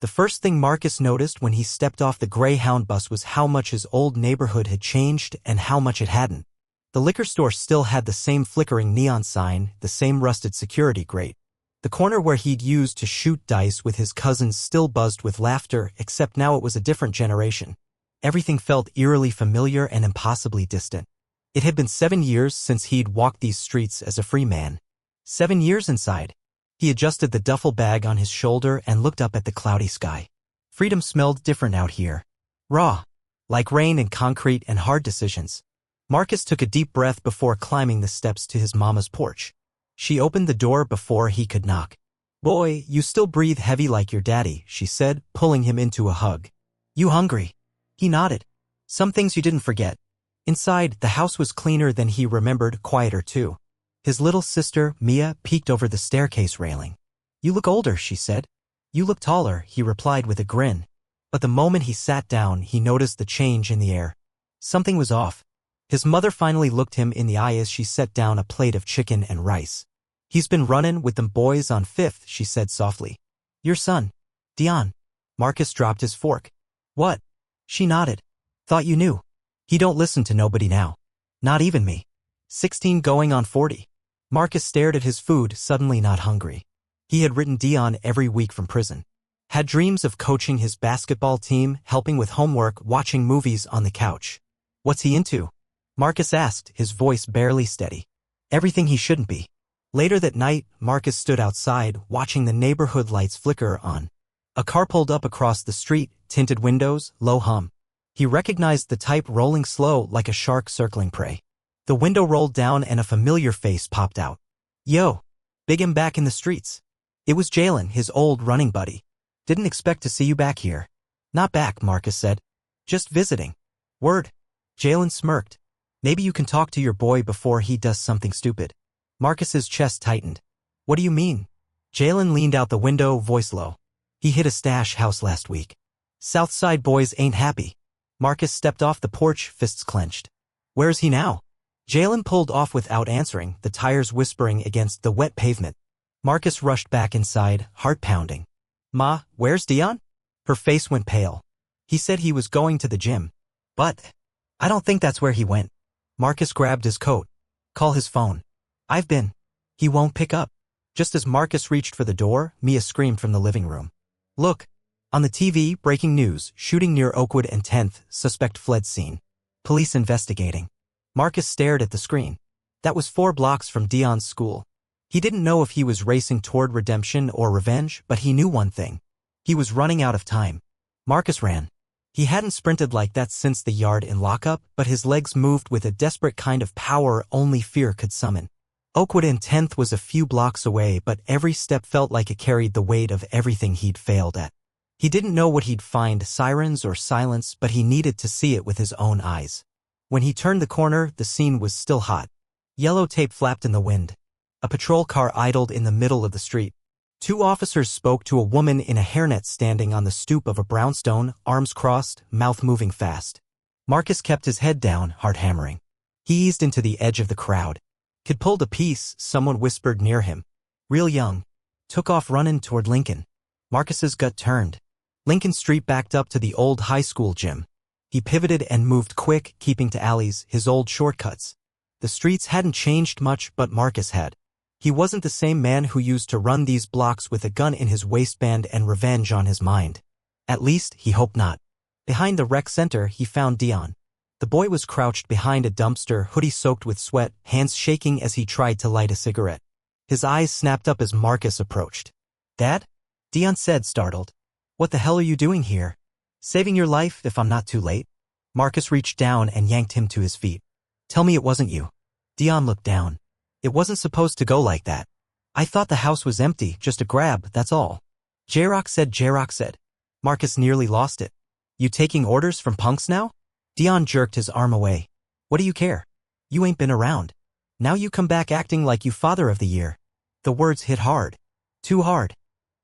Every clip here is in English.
The first thing Marcus noticed when he stepped off the Greyhound bus was how much his old neighborhood had changed and how much it hadn't. The liquor store still had the same flickering neon sign, the same rusted security grate. The corner where he'd used to shoot dice with his cousins still buzzed with laughter, except now it was a different generation. Everything felt eerily familiar and impossibly distant. It had been 7 years since he'd walked these streets as a free man. 7 years inside. He adjusted the duffel bag on his shoulder and looked up at the cloudy sky. Freedom smelled different out here. Raw. Like rain and concrete and hard decisions. Marcus took a deep breath before climbing the steps to his mama's porch. She opened the door before he could knock. "Boy, you still breathe heavy like your daddy," she said, pulling him into a hug. "You hungry?" He nodded. "Some things you didn't forget." Inside, the house was cleaner than he remembered, quieter too. His little sister, Mia, peeked over the staircase railing. "You look older," she said. "You look taller," he replied with a grin. But the moment he sat down, he noticed the change in the air. Something was off. His mother finally looked him in the eye as she set down a plate of chicken and rice. "He's been running with them boys on 5th, she said softly. "Your son, Deon." Marcus dropped his fork. "What?" She nodded. "Thought you knew. He don't listen to nobody now. Not even me. 16 going on 40. Marcus stared at his food, suddenly not hungry. He had written Deon every week from prison. Had dreams of coaching his basketball team, helping with homework, watching movies on the couch. "What's he into?" Marcus asked, his voice barely steady. "Everything he shouldn't be." Later that night, Marcus stood outside, watching the neighborhood lights flicker on. A car pulled up across the street, tinted windows, low hum. He recognized the type rolling slow like a shark circling prey. The window rolled down and a familiar face popped out. "Yo, big him back in the streets." It was Jalen, his old running buddy. "Didn't expect to see you back here." "Not back," Marcus said. "Just visiting." "Word." Jalen smirked. "Maybe you can talk to your boy before he does something stupid." Marcus's chest tightened. "What do you mean?" Jalen leaned out the window, voice low. "He hit a stash house last week. Southside boys ain't happy." Marcus stepped off the porch, fists clenched. "Where's he now?" Jalen pulled off without answering, the tires whispering against the wet pavement. Marcus rushed back inside, heart pounding. "Ma, where's Deon?" Her face went pale. "He said he was going to the gym." "But I don't think that's where he went." Marcus grabbed his coat. "Call his phone." "I've been." "He won't pick up." Just as Marcus reached for the door, Mia screamed from the living room. "Look." On the TV, breaking news, shooting near Oakwood and 10th, suspect fled scene. Police investigating. Marcus stared at the screen. That was 4 blocks from Deon's school. He didn't know if he was racing toward redemption or revenge, but he knew one thing. He was running out of time. Marcus ran. He hadn't sprinted like that since the yard in lockup, but his legs moved with a desperate kind of power only fear could summon. Oakwood and 10th was a few blocks away, but every step felt like it carried the weight of everything he'd failed at. He didn't know what he'd find, sirens or silence, but he needed to see it with his own eyes. When he turned the corner, the scene was still hot. Yellow tape flapped in the wind. A patrol car idled in the middle of the street. 2 officers spoke to a woman in a hairnet standing on the stoop of a brownstone, arms crossed, mouth moving fast. Marcus kept his head down, heart hammering. He eased into the edge of the crowd. "Kid pulled a piece," someone whispered near him. "Real young. Took off running toward Lincoln." Marcus's gut turned. Lincoln Street backed up to the old high school gym. He pivoted and moved quick, keeping to alleys, his old shortcuts. The streets hadn't changed much, but Marcus had. He wasn't the same man who used to run these blocks with a gun in his waistband and revenge on his mind. At least, he hoped not. Behind the rec center, he found Deon. The boy was crouched behind a dumpster, hoodie soaked with sweat, hands shaking as he tried to light a cigarette. His eyes snapped up as Marcus approached. "Dad?" Deon said, startled. "What the hell are you doing here?" "Saving your life, if I'm not too late." Marcus reached down and yanked him to his feet. "Tell me it wasn't you." Deon looked down. "It wasn't supposed to go like that. I thought the house was empty, just a grab, that's all." J-Rock said. Marcus nearly lost it. "You taking orders from punks now?" Deon jerked his arm away. "What do you care? You ain't been around. Now you come back acting like you father of the year." The words hit hard. Too hard.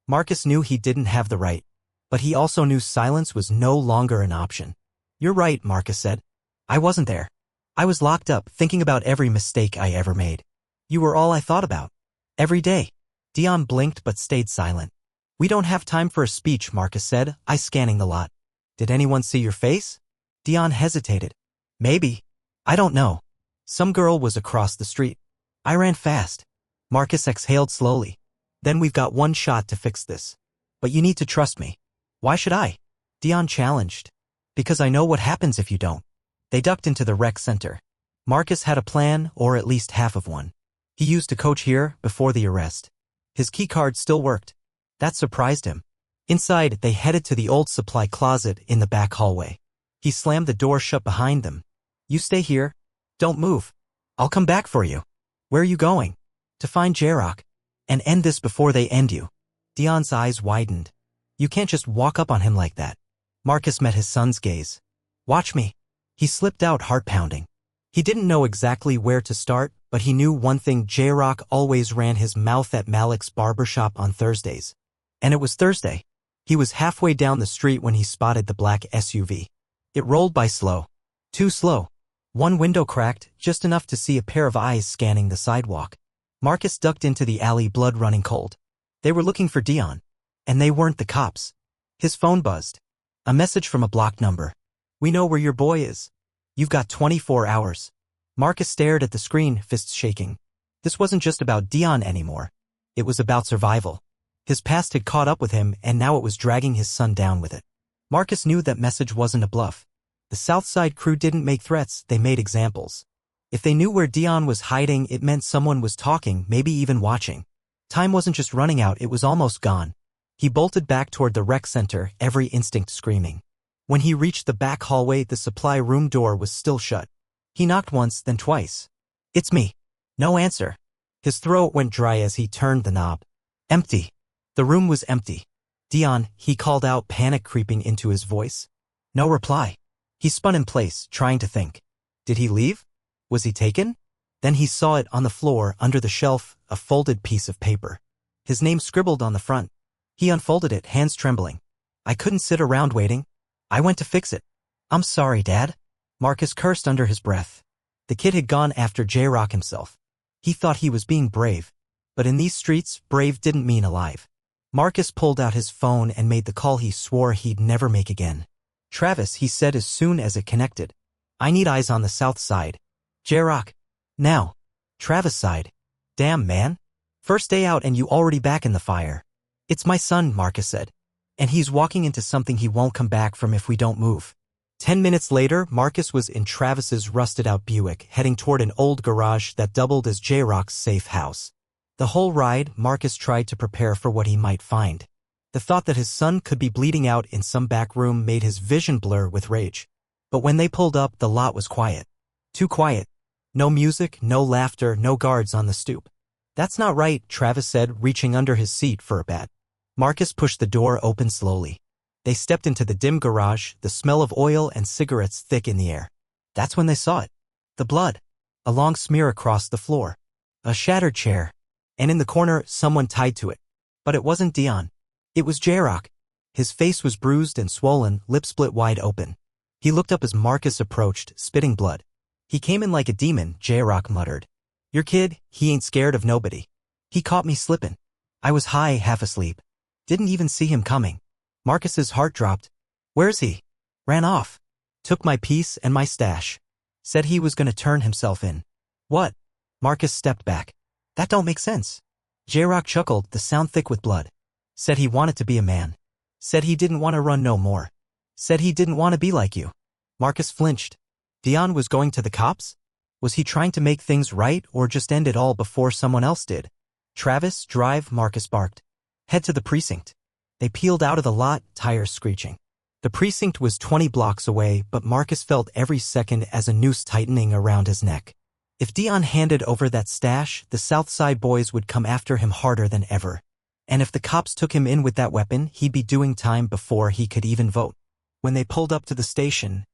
Marcus knew he didn't have the right. But he also knew silence was no longer an option. "You're right," Marcus said. "I wasn't there. I was locked up, thinking about every mistake I ever made. You were all I thought about. Every day." Deon blinked but stayed silent. We don't have time for a speech, Marcus said, I scanning the lot. Did anyone see your face? Deon hesitated. Maybe. I don't know. Some girl was across the street. I ran fast. Marcus exhaled slowly. Then we've got one shot to fix this. But you need to trust me. Why should I? Deon challenged. Because I know what happens if you don't. They ducked into the rec center. Marcus had a plan, or at least half of one. He used a coach here before the arrest. His keycard still worked. That surprised him. Inside, they headed to the old supply closet in the back hallway. He slammed the door shut behind them. You stay here. Don't move. I'll come back for you. Where are you going? To find J-Rock. And end this before they end you. Deon's eyes widened. You can't just walk up on him like that. Marcus met his son's gaze. Watch me. He slipped out heart-pounding. He didn't know exactly where to start, but he knew one thing: J-Rock always ran his mouth at Malik's barbershop on Thursdays. And it was Thursday. He was halfway down the street when he spotted the black SUV. It rolled by slow. Too slow. One window cracked, just enough to see a pair of eyes scanning the sidewalk. Marcus ducked into the alley, blood running cold. They were looking for Deon. And they weren't the cops. His phone buzzed. A message from a blocked number. We know where your boy is. You've got 24 hours. Marcus stared at the screen, fists shaking. This wasn't just about Deon anymore. It was about survival. His past had caught up with him, and now it was dragging his son down with it. Marcus knew that message wasn't a bluff. The Southside crew didn't make threats, they made examples. If they knew where Deon was hiding, it meant someone was talking, maybe even watching. Time wasn't just running out, it was almost gone. He bolted back toward the rec center, every instinct screaming. When he reached the back hallway, the supply room door was still shut. He knocked once, then twice. It's me. No answer. His throat went dry as he turned the knob. Empty. The room was empty. Deon, he called out, panic creeping into his voice. No reply. He spun in place, trying to think. Did he leave? Was he taken? Then he saw it on the floor, under the shelf, a folded piece of paper. His name scribbled on the front. He unfolded it, hands trembling. I couldn't sit around waiting. I went to fix it. I'm sorry, Dad. Marcus cursed under his breath. The kid had gone after J-Rock himself. He thought he was being brave. But in these streets, brave didn't mean alive. Marcus pulled out his phone and made the call he swore he'd never make again. Travis, he said as soon as it connected. I need eyes on the south side. J-Rock. Now. Travis sighed. Damn, man. First day out and you already back in the fire. It's my son, Marcus said. And he's walking into something he won't come back from if we don't move. 10 minutes later, Marcus was in Travis's rusted-out Buick, heading toward an old garage that doubled as J-Rock's safe house. The whole ride, Marcus tried to prepare for what he might find. The thought that his son could be bleeding out in some back room made his vision blur with rage. But when they pulled up, the lot was quiet. Too quiet. No music, no laughter, no guards on the stoop. That's not right, Travis said, reaching under his seat for a bat. Marcus pushed the door open slowly. They stepped into the dim garage, the smell of oil and cigarettes thick in the air. That's when they saw it. The blood. A long smear across the floor. A shattered chair. And in the corner, someone tied to it. But it wasn't Deon. It was J-Rock. His face was bruised and swollen, lips split wide open. He looked up as Marcus approached, spitting blood. He came in like a demon, J-Rock muttered. Your kid, he ain't scared of nobody. He caught me slipping. I was high, half asleep. Didn't even see him coming. Marcus's heart dropped. Where's he? Ran off. Took my piece and my stash. Said he was gonna turn himself in. What? Marcus stepped back. That don't make sense. J-Rock chuckled, the sound thick with blood. Said he wanted to be a man. Said he didn't want to run no more. Said he didn't want to be like you. Marcus flinched. Deon was going to the cops? Was he trying to make things right or just end it all before someone else did? Travis, drive, Marcus barked. Head to the precinct. They peeled out of the lot, tires screeching. The precinct was 20 blocks away, but Marcus felt every second as a noose tightening around his neck. If Deon handed over that stash, the Southside boys would come after him harder than ever. And if the cops took him in with that weapon, he'd be doing time before he could even vote. When they pulled up to the station,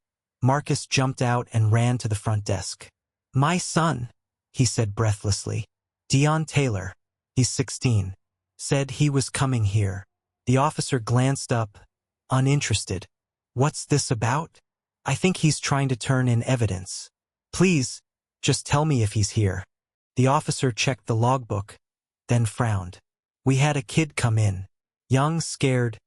Marcus jumped out and ran to the front desk. My son, he said breathlessly. Deon Taylor. He's 16. Said he was coming here. The officer glanced up, uninterested. What's this about? I think he's trying to turn in evidence. Please, just tell me if he's here. The officer checked the logbook, then frowned. We had a kid come in. Young, scared,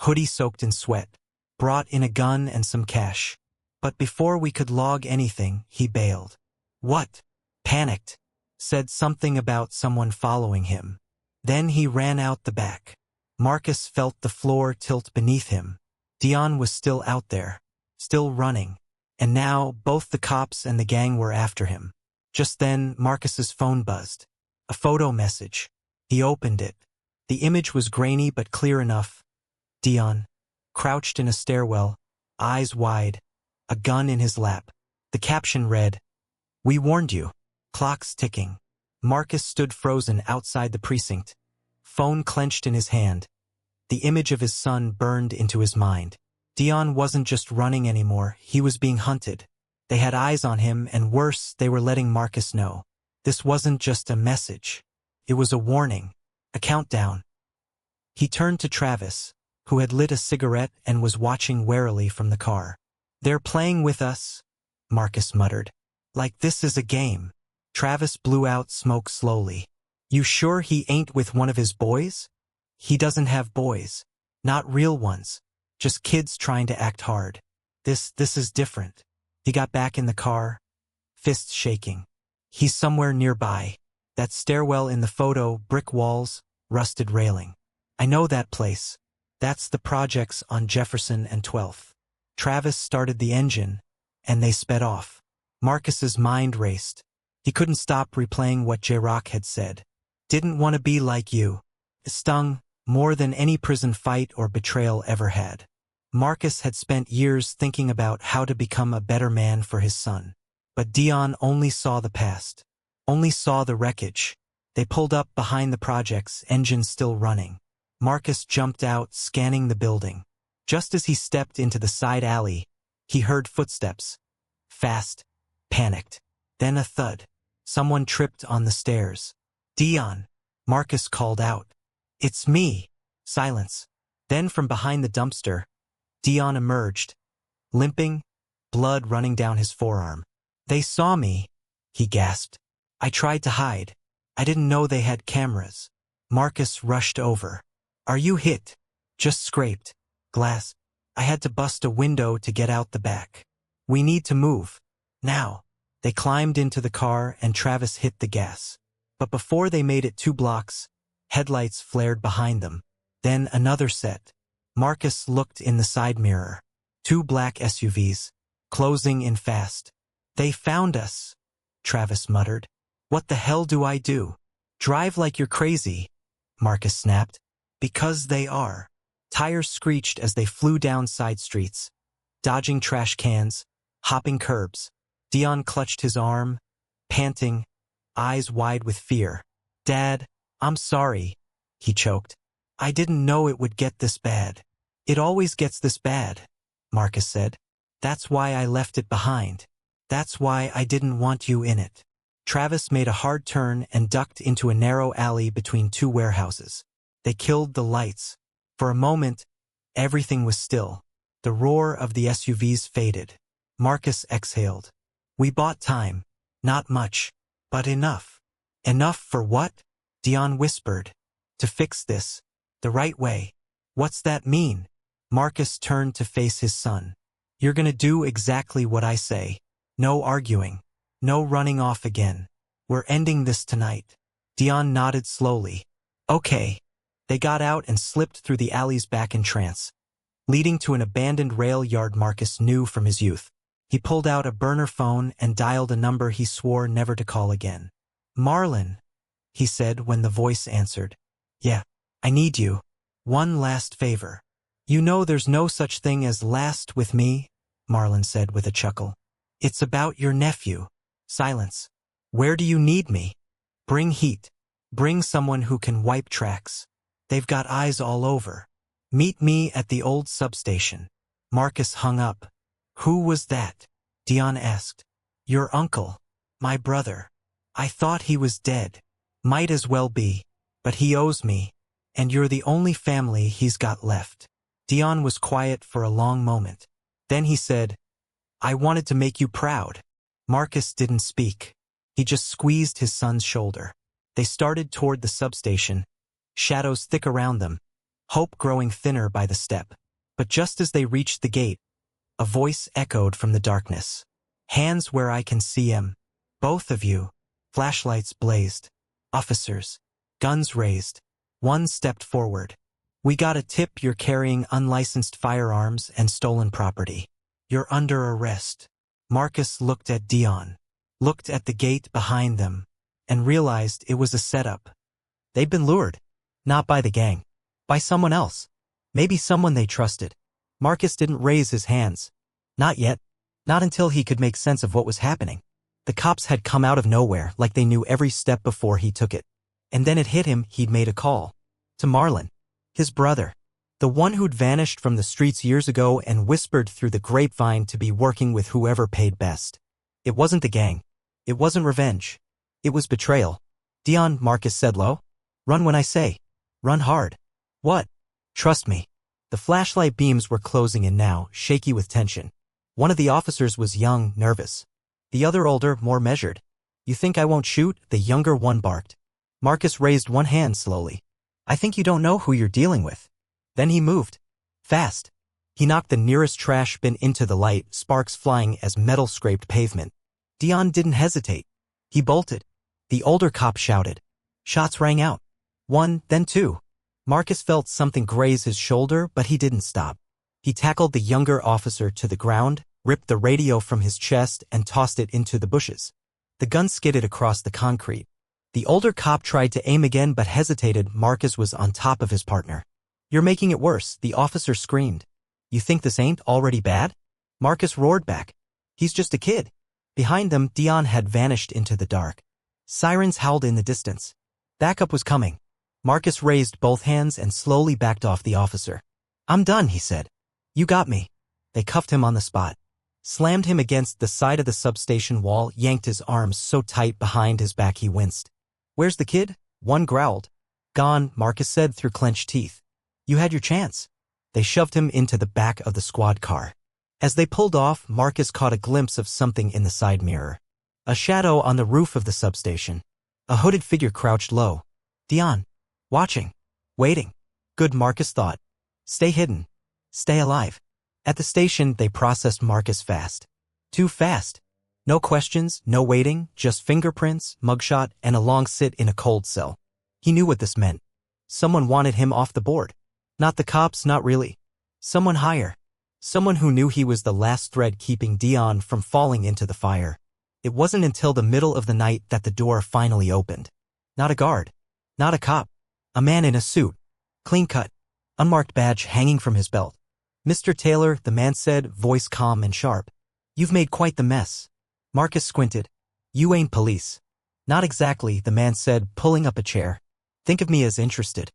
hoodie soaked in sweat. Brought in a gun and some cash. But before we could log anything, he bailed. What? Panicked. Said something about someone following him. Then he ran out the back. Marcus felt the floor tilt beneath him. Deon was still out there. Still running. And now, both the cops and the gang were after him. Just then, Marcus's phone buzzed. A photo message. He opened it. The image was grainy but clear enough. Deon, crouched in a stairwell, eyes wide, a gun in his lap. The caption read, "We warned you." Clocks ticking. Marcus stood frozen outside the precinct. Phone clenched in his hand. The image of his son burned into his mind. Deon wasn't just running anymore, he was being hunted. They had eyes on him, and worse, they were letting Marcus know. This wasn't just a message. It was a warning. A countdown. He turned to Travis, who had lit a cigarette and was watching warily from the car. "They're playing with us," Marcus muttered. "Like this is a game." Travis blew out smoke slowly. "You sure he ain't with one of his boys?" "He doesn't have boys. Not real ones. Just kids trying to act hard. This is different." He got back in the car, fists shaking. "He's somewhere nearby. That stairwell in the photo, brick walls, rusted railing. I know that place. That's the projects on Jefferson and 12th. Travis started the engine, and they sped off. Marcus's mind raced. He couldn't stop replaying what J-Rock had said. "Didn't want to be like you." It stung more than any prison fight or betrayal ever had. Marcus had spent years thinking about how to become a better man for his son. But Deon only saw the past. Only saw the wreckage. They pulled up behind the projects, engine still running. Marcus jumped out, scanning the building. Just as he stepped into the side alley, he heard footsteps. Fast, panicked. Then a thud. Someone tripped on the stairs. "Deon!" Marcus called out. "It's me." Silence. Then from behind the dumpster, Deon emerged, limping, blood running down his forearm. "They saw me," he gasped. "I tried to hide. I didn't know they had cameras." Marcus rushed over. "Are you hit?" "Just scraped. Glass. I had to bust a window to get out the back." "We need to move. Now." They climbed into the car and Travis hit the gas. But before they made it 2 blocks, headlights flared behind them. Then another set. Marcus looked in the side mirror. 2 black SUVs, closing in fast. "They found us," Travis muttered. "What the hell do I do?" "Drive like you're crazy," Marcus snapped. "Because they are." Tires screeched as they flew down side streets, dodging trash cans, hopping curbs. Deon clutched his arm, panting, eyes wide with fear. "Dad, I'm sorry," he choked. "I didn't know it would get this bad." "It always gets this bad," Marcus said. "That's why I left it behind. That's why I didn't want you in it." Travis made a hard turn and ducked into a narrow alley between 2 warehouses. They killed the lights. For a moment, everything was still. The roar of the SUVs faded. Marcus exhaled. "We bought time. Not much, but enough." "Enough for what?" Deon whispered. "To fix this. The right way." "What's that mean?" Marcus turned to face his son. "You're gonna do exactly what I say. No arguing. No running off again. We're ending this tonight." Deon nodded slowly. "Okay." They got out and slipped through the alley's back entrance, leading to an abandoned rail yard Marcus knew from his youth. He pulled out a burner phone and dialed a number he swore never to call again. "Marlon," he said when the voice answered. "Yeah, I need you. One last favor." "You know there's no such thing as last with me," Marlon said with a chuckle. "It's about your nephew." Silence. "Where do you need me?" "Bring heat. Bring someone who can wipe tracks. They've got eyes all over. Meet me at the old substation." Marcus hung up. "Who was that?" Deon asked. "Your uncle. My brother. I thought he was dead." "Might as well be. But he owes me. And you're the only family he's got left." Deon was quiet for a long moment. Then he said, "I wanted to make you proud." Marcus didn't speak. He just squeezed his son's shoulder. They started toward the substation, shadows thick around them, hope growing thinner by the step. But just as they reached the gate, a voice echoed from the darkness. Hands where I can see 'em. Both of you. Flashlights blazed. Officers. Guns raised. One stepped forward. We got a tip you're carrying unlicensed firearms and stolen property. You're under arrest. Marcus looked at Deon, looked at the gate behind them, and realized it was a setup. They'd been lured. Not by the gang. By someone else. Maybe someone they trusted. Marcus didn't raise his hands. Not yet. Not until he could make sense of what was happening. The cops had come out of nowhere like they knew every step before he took it. And then it hit him he'd made a call. To Marlon. His brother. The one who'd vanished from the streets years ago and whispered through the grapevine to be working with whoever paid best. It wasn't the gang. It wasn't revenge. It was betrayal. Deon, Marcus said low. Run when I say. Run hard. What? Trust me. The flashlight beams were closing in now, shaky with tension. One of the officers was young, nervous. The other older, more measured. You think I won't shoot? The younger one barked. Marcus raised one hand slowly. I think you don't know who you're dealing with. Then he moved. Fast. He knocked the nearest trash bin into the light, sparks flying as metal scraped pavement. Deon didn't hesitate. He bolted. The older cop shouted. Shots rang out. One, then two. Marcus felt something graze his shoulder, but he didn't stop. He tackled the younger officer to the ground, ripped the radio from his chest, and tossed it into the bushes. The gun skidded across the concrete. The older cop tried to aim again but hesitated. Marcus was on top of his partner. You're making it worse, the officer screamed. You think this ain't already bad? Marcus roared back. He's just a kid. Behind them, Deon had vanished into the dark. Sirens howled in the distance. Backup was coming. Marcus raised both hands and slowly backed off the officer. I'm done, he said. You got me. They cuffed him on the spot. Slammed him against the side of the substation wall, yanked his arms so tight behind his back he winced. Where's the kid? One growled. Gone, Marcus said through clenched teeth. You had your chance. They shoved him into the back of the squad car. As they pulled off, Marcus caught a glimpse of something in the side mirror. A shadow on the roof of the substation. A hooded figure crouched low. Deon. Watching. Waiting. Good, Marcus thought. Stay hidden. Stay alive. At the station, they processed Marcus fast. Too fast. No questions, no waiting, just fingerprints, mugshot, and a long sit in a cold cell. He knew what this meant. Someone wanted him off the board. Not the cops, not really. Someone higher. Someone who knew he was the last thread keeping Deon from falling into the fire. It wasn't until the middle of the night that the door finally opened. Not a guard. Not a cop. A man in a suit. Clean cut. Unmarked badge hanging from his belt. Mr. Taylor, the man said, voice calm and sharp. You've made quite the mess. Marcus squinted. You ain't police. Not exactly, the man said, pulling up a chair. Think of me as interested.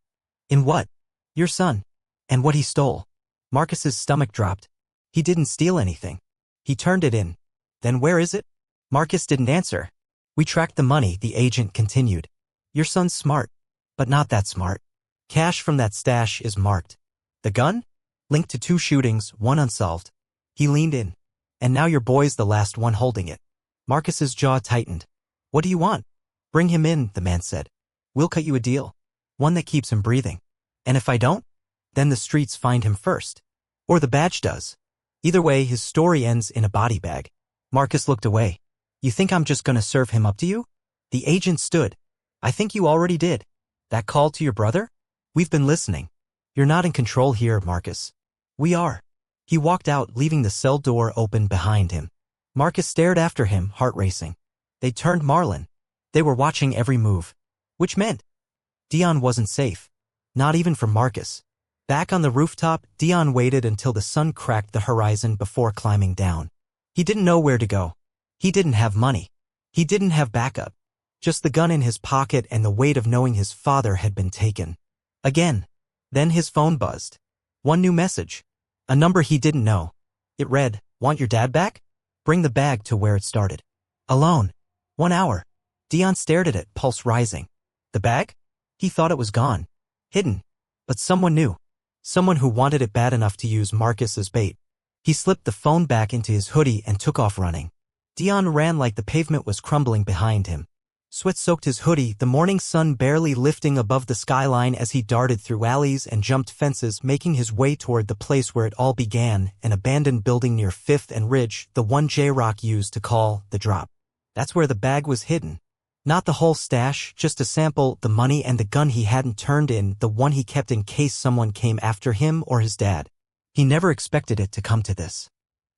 In what? Your son. And what he stole. Marcus's stomach dropped. He didn't steal anything. He turned it in. Then where is it? Marcus didn't answer. We tracked the money, the agent continued. Your son's smart. But not that smart. Cash from that stash is marked. The gun? Linked to 2 shootings, 1 unsolved. He leaned in. And now your boy's the last one holding it. Marcus's jaw tightened. What do you want? Bring him in, the man said. We'll cut you a deal. One that keeps him breathing. And if I don't? Then the streets find him first. Or the badge does. Either way, his story ends in a body bag. Marcus looked away. You think I'm just gonna serve him up to you? The agent stood. I think you already did. That call to your brother? We've been listening. You're not in control here, Marcus. We are. He walked out, leaving the cell door open behind him. Marcus stared after him, heart racing. They turned Marlon. They were watching every move. Which meant Deon wasn't safe. Not even for Marcus. Back on the rooftop, Deon waited until the sun cracked the horizon before climbing down. He didn't know where to go. He didn't have money. He didn't have backup. Just the gun in his pocket and the weight of knowing his father had been taken. Again. Then his phone buzzed. One new message. A number he didn't know. It read, Want your dad back? Bring the bag to where it started. Alone. 1 hour. Deon stared at it, pulse rising. The bag? He thought it was gone. Hidden. But someone knew. Someone who wanted it bad enough to use Marcus as bait. He slipped the phone back into his hoodie and took off running. Deon ran like the pavement was crumbling behind him. Sweat soaked his hoodie, the morning sun barely lifting above the skyline as he darted through alleys and jumped fences, making his way toward the place where it all began, an abandoned building near 5th and Ridge, the one J-Rock used to call the drop. That's where the bag was hidden. Not the whole stash, just a sample, the money and the gun he hadn't turned in, the one he kept in case someone came after him or his dad. He never expected it to come to this.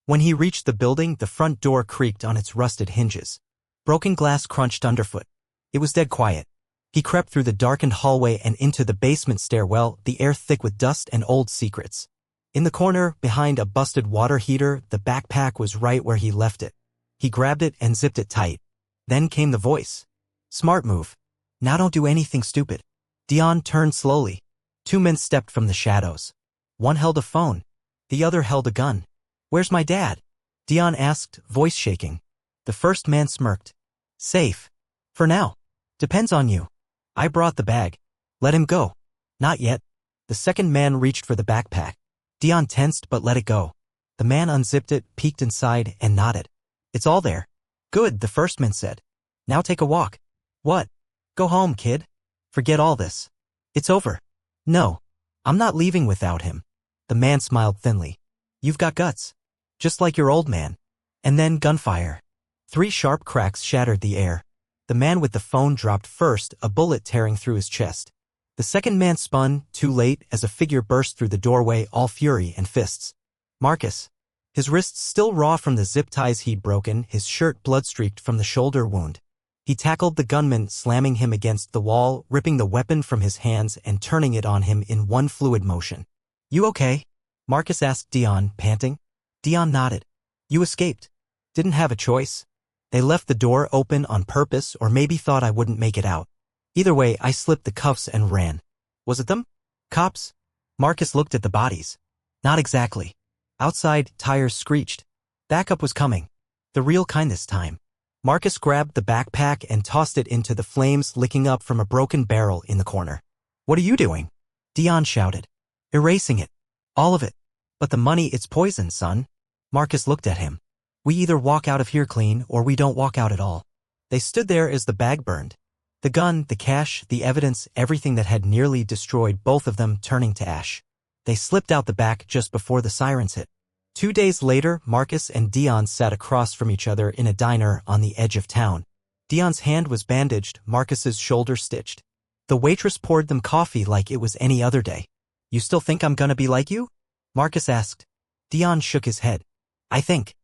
When he reached the building, the front door creaked on its rusted hinges. Broken glass crunched underfoot. It was dead quiet. He crept through the darkened hallway and into the basement stairwell, the air thick with dust and old secrets. In the corner, behind a busted water heater, the backpack was right where he left it. He grabbed it and zipped it tight. Then came the voice. Smart move. Now don't do anything stupid. Deon turned slowly. 2 men stepped from the shadows. One held a phone. The other held a gun. Where's my dad? Deon asked, voice shaking. The first man smirked. Safe. For now. Depends on you. I brought the bag. Let him go. Not yet. The second man reached for the backpack. Deon tensed but let it go. The man unzipped it, peeked inside, and nodded. It's all there. Good, the first man said. Now take a walk. What? Go home, kid. Forget all this. It's over. No. I'm not leaving without him. The man smiled thinly. You've got guts. Just like your old man. And then gunfire. 3 sharp cracks shattered the air. The man with the phone dropped first, a bullet tearing through his chest. The second man spun, too late, as a figure burst through the doorway, all fury and fists. Marcus. His wrists still raw from the zip ties he'd broken, his shirt blood-streaked from the shoulder wound. He tackled the gunman, slamming him against the wall, ripping the weapon from his hands and turning it on him in one fluid motion. You okay? Marcus asked Deon, panting. Deon nodded. You escaped. Didn't have a choice. They left the door open on purpose or maybe thought I wouldn't make it out. Either way, I slipped the cuffs and ran. Was it them? Cops? Marcus looked at the bodies. Not exactly. Outside, tires screeched. Backup was coming. The real kind this time. Marcus grabbed the backpack and tossed it into the flames, licking up from a broken barrel in the corner. What are you doing? Deon shouted. Erasing it. All of it. But the money, it's poison, son. Marcus looked at him. We either walk out of here clean or we don't walk out at all. They stood there as the bag burned. The gun, the cash, the evidence, everything that had nearly destroyed both of them turning to ash. They slipped out the back just before the sirens hit. 2 days later, Marcus and Deon sat across from each other in a diner on the edge of town. Deon's hand was bandaged, Marcus's shoulder stitched. The waitress poured them coffee like it was any other day. You still think I'm gonna be like you? Marcus asked. Deon shook his head. I think.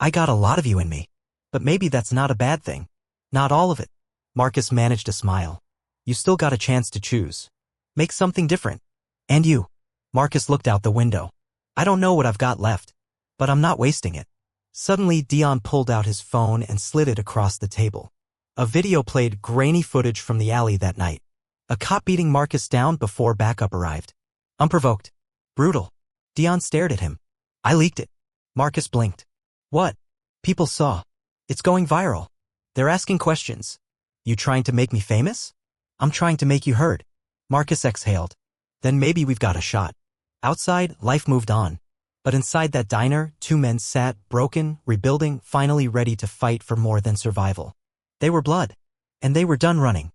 I got a lot of you in me. But maybe that's not a bad thing. Not all of it. Marcus managed a smile. You still got a chance to choose. Make something different. And you. Marcus looked out the window. I don't know what I've got left. But I'm not wasting it. Suddenly, Deon pulled out his phone and slid it across the table. A video played grainy footage from the alley that night. A cop beating Marcus down before backup arrived. Unprovoked. Brutal. Deon stared at him. I leaked it. Marcus blinked. What? People saw. It's going viral. They're asking questions. You trying to make me famous? I'm trying to make you heard. Marcus exhaled. Then maybe we've got a shot. Outside, life moved on. But inside that diner, 2 men sat, broken, rebuilding, finally ready to fight for more than survival. They were blood. And they were done running.